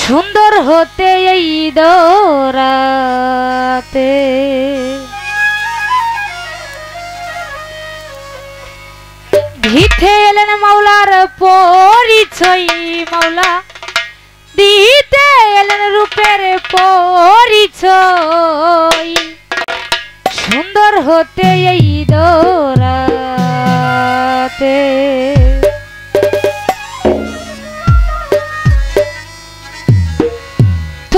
সুন্দর হতে এই দরাতে দিতে এলেন মাওলার পরিচয় মাওলা দিতে এলেন রূপের পরিচয় সুন্দর হতে এই দরাতে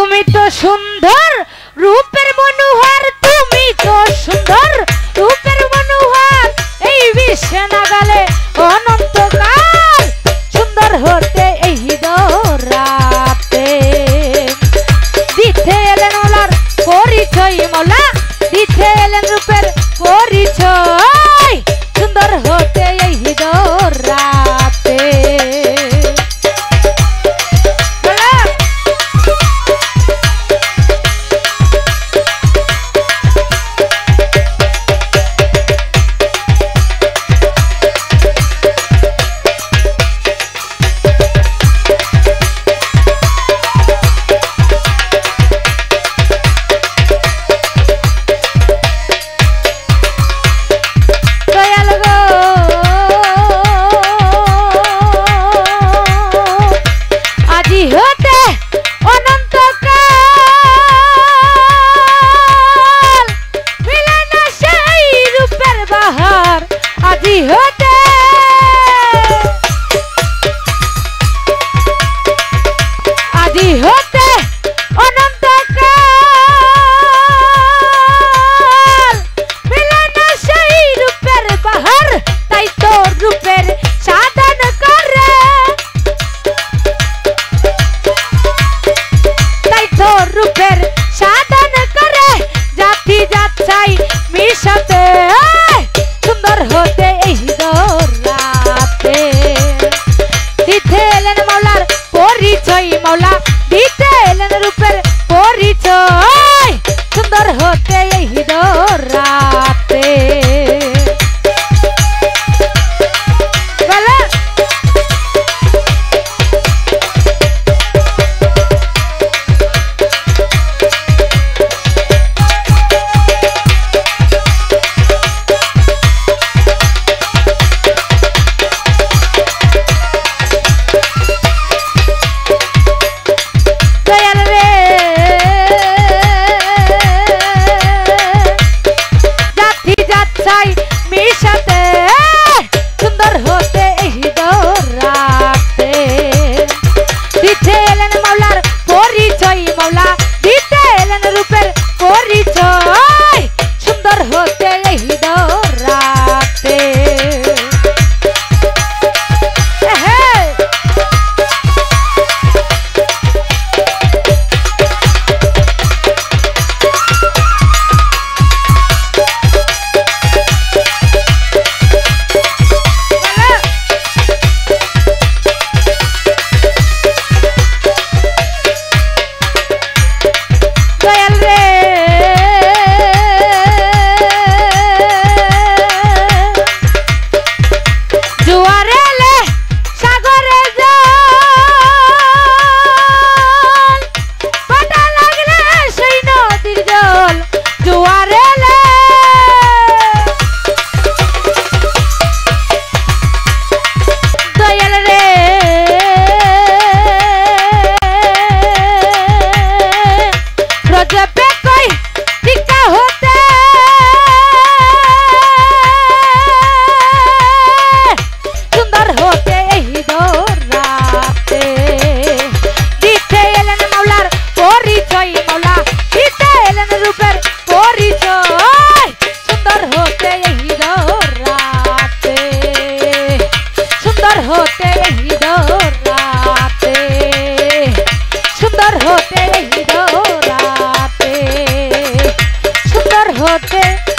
তুমি তো সুন্দর রূপের মনোহার তুমি তো সুন্দর রূপের মনোহার এই বিশ্বে নাগালে অনন্তকাল সুন্দর হতে এই দরাতে দিতে এলেন মাওলার পরিচয় মাওলা দিতে এলেন রূপের পরিচয় সুন্দর হতে এই দরাতে মাওলা দিতে এলেন রূপের পরিচয় সুন্দর হতে এই দরাতে होते